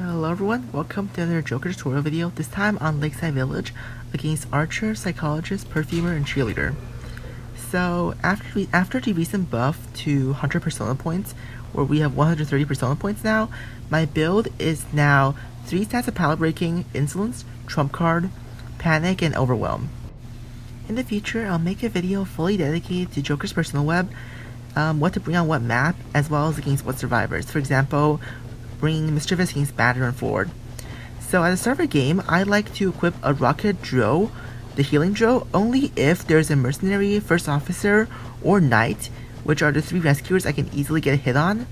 Hello everyone, welcome to another Joker tutorial video, this time on Lakeside Village against Archer, Psychologist, Perfumer, and Cheerleader. So after the recent buff to 100 persona points, where we have 130 persona points now, my build is now 3 stats of palette breaking, insolence, trump card, panic, and overwhelm. In the future, I'll make a video fully dedicated to Joker's personal web, what to bring on what map, as well as against what survivors. For example, bringing Mischievous against Batter and Forward. So at the start of a game, I like to equip a Rocket Dro, the Healing Dro, only if there's a Mercenary, First Officer, or Knight, which are the 3 rescuers I can easily get a hit on.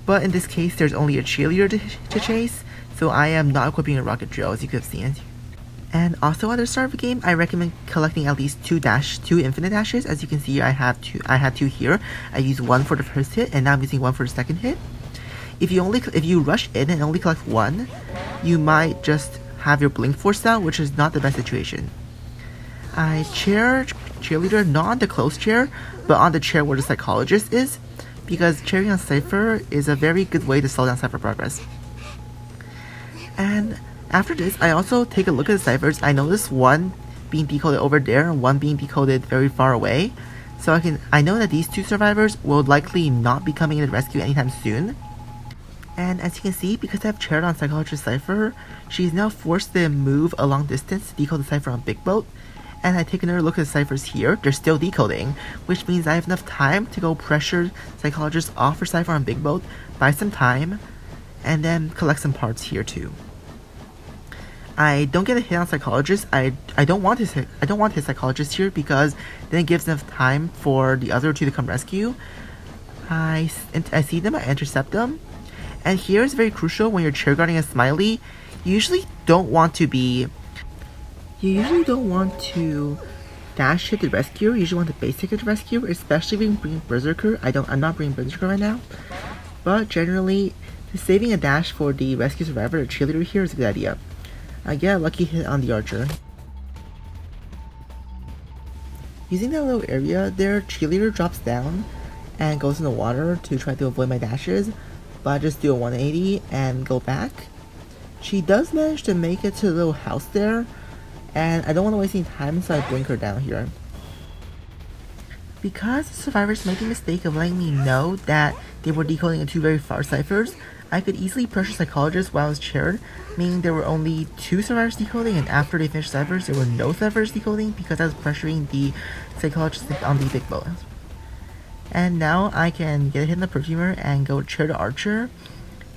But in this case, there's only a Cheerleader to chase, so I am not equipping a Rocket Dro, as you could have seen. And also at the start of a game, I recommend collecting at least 2 infinite dashes. As you can see, I had 2 here. I used 1 for the first hit, and now I'm using 1 for the second hit. If you rush in and only collect 1, you might just have your blink forced out, which is not the best situation. I chair Cheerleader not on the close chair, but on the chair where the Psychologist is, because chairing on Cypher is a very good way to slow down Cypher progress. And after this, I also take a look at the Cyphers. I notice 1 being decoded over there and 1 being decoded very far away. So I know that these 2 survivors will likely not be coming in to rescue anytime soon. And as you can see, because I've chaired on Psychologist Cypher, she's now forced to move a long distance to decode the Cypher on Big Boat. And I take another look at the Cyphers here, they're still decoding, which means I have enough time to go pressure Psychologist off her Cypher on Big Boat, buy some time, and then collect some parts here too. I don't get a hit on Psychologist. I don't want his Psychologist here because then it gives enough time for the other 2 to come rescue. I see them, I intercept them. And here is very crucial when you're chair guarding a Smiley. You usually don't want to dash hit the rescuer. You usually want to base hit the rescuer, especially when you bring Berserker. I'm not bringing Berserker right now. But generally, saving a dash for the rescue survivor or cheerleader here is a good idea. I get a lucky hit on the Archer. Using that little area there, cheerleader drops down and goes in the water to try to avoid my dashes. But I just do a 180 and go back. She does manage to make it to the little house there, and I don't want to waste any time, so I blink her down here. Because the survivors made the mistake of letting me know that they were decoding in 2 very far ciphers, I could easily pressure Psychologist while I was chaired, meaning there were only 2 survivors decoding, and after they finished ciphers, there were no ciphers decoding because I was pressuring the Psychologist on the Big Boat. And now I can get a hit in the Perfumer and go chair to Archer,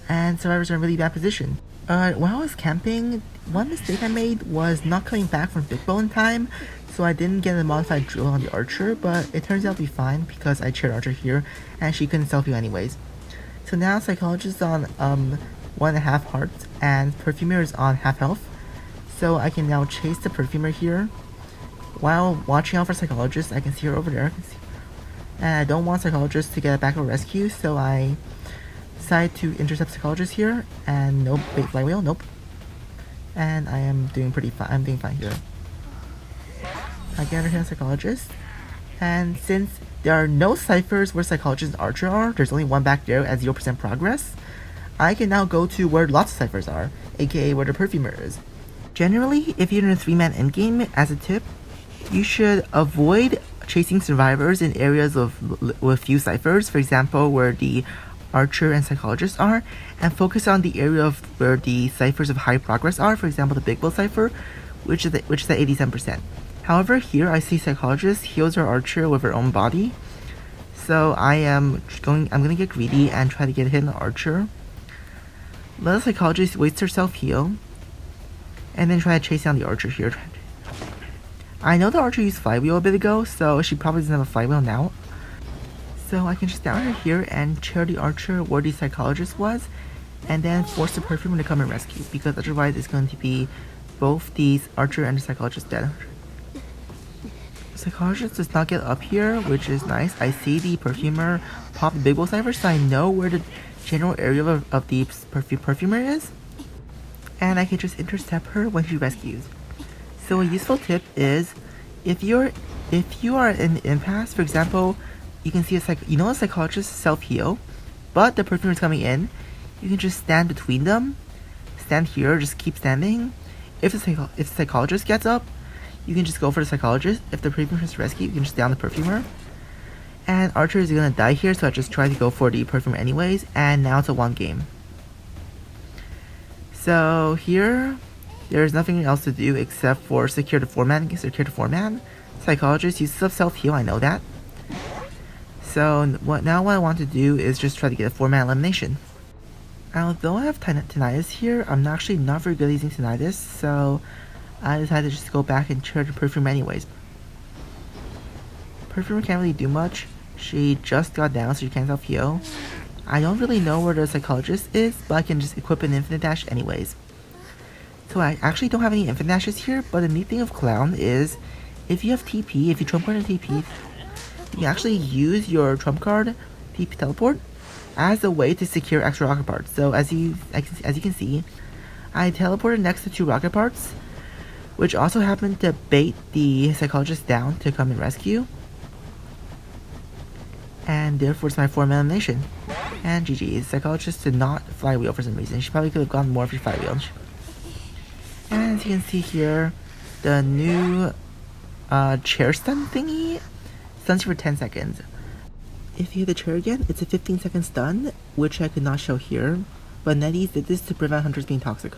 and survivors are in really bad position. While I was camping, one mistake I made was not coming back from Big Bow in time, so I didn't get a modified drill on the Archer, but it turns out to be fine because I chaired Archer here, and she couldn't self-heal anyways. So now Psychologist is on 1.5 hearts, and Perfumer is on half health, so I can now chase the Perfumer here. While watching out for Psychologist, I can see her over there. And I don't want Psychologist to get a back or rescue, so I decide to intercept Psychologist here, and nope, bait flywheel, nope. And I am doing pretty fine, I'm doing fine here. I get underhand Psychologist, and since there are no ciphers where Psychologist and Archer are, there's only 1 back there at 0% progress, I can now go to where lots of ciphers are, aka where the Perfumer is. Generally, if you're in a 3-man endgame, as a tip, you should avoid chasing survivors in areas with few ciphers, for example where the Archer and Psychologist are, and focus on the area of where the ciphers of high progress are, for example the Big Bull cipher, which is at 87%. However, here I see Psychologist heals her Archer with her own body, so I'm gonna get greedy and try to get a hit on the Archer. Let the Psychologist waste her self-heal, and then try to chase down the Archer here. I know the Archer used flywheel a bit ago, so she probably doesn't have a flywheel now. So I can just down her here and chair the Archer where the Psychologist was, and then force the Perfumer to come and rescue, because otherwise it's going to be both the Archer and the Psychologist dead. The Psychologist does not get up here, which is nice. I see the Perfumer pop the Big Bull cipher, so I know where the general area of the Perfumer is, and I can just intercept her when she rescues. So a useful tip is, if you are in an impasse, for example, you can see a Psychologist self-heal, but the Perfumer is coming in, you can just stand between them stand here, just keep standing. If the psychologist gets up, you can just go for the psychologist. If the perfumer tries to rescue, you can just down the perfumer. And Archer is gonna die here, so I just tried to go for the perfumer anyways, and now it's a 1 game. So here, there's nothing else to do except for secure the 4-man. Psychologist uses up self-heal, I know that. So what I want to do is just try to get a 4-man elimination. Although I have tinnitus here, I'm actually not very good at using tinnitus, so I decided to just go back and charge the perfumer anyways. Perfumer can't really do much. She just got down, so she can't self-heal. I don't really know where the psychologist is, but I can just equip an infinite dash anyways. So I actually don't have any infinite dashes here, but the neat thing of Clown is, if you have TP, if you trump card a TP, you can actually use your trump card, TP teleport, as a way to secure extra rocket parts. So as you can see, I teleported next to 2 rocket parts, which also happened to bait the psychologist down to come and rescue. And therefore it's my 4-man elimination. And GG, the psychologist did not flywheel for some reason. She probably could have gone more if she flywheeled. And as you can see here, the new chair stun thingy stuns you for 10 seconds. If you hit the chair again, it's a 15-second stun, which I could not show here, but NetEase did this to prevent hunters being toxic.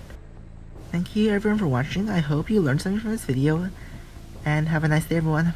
Thank you everyone for watching. I hope you learned something from this video, and have a nice day everyone.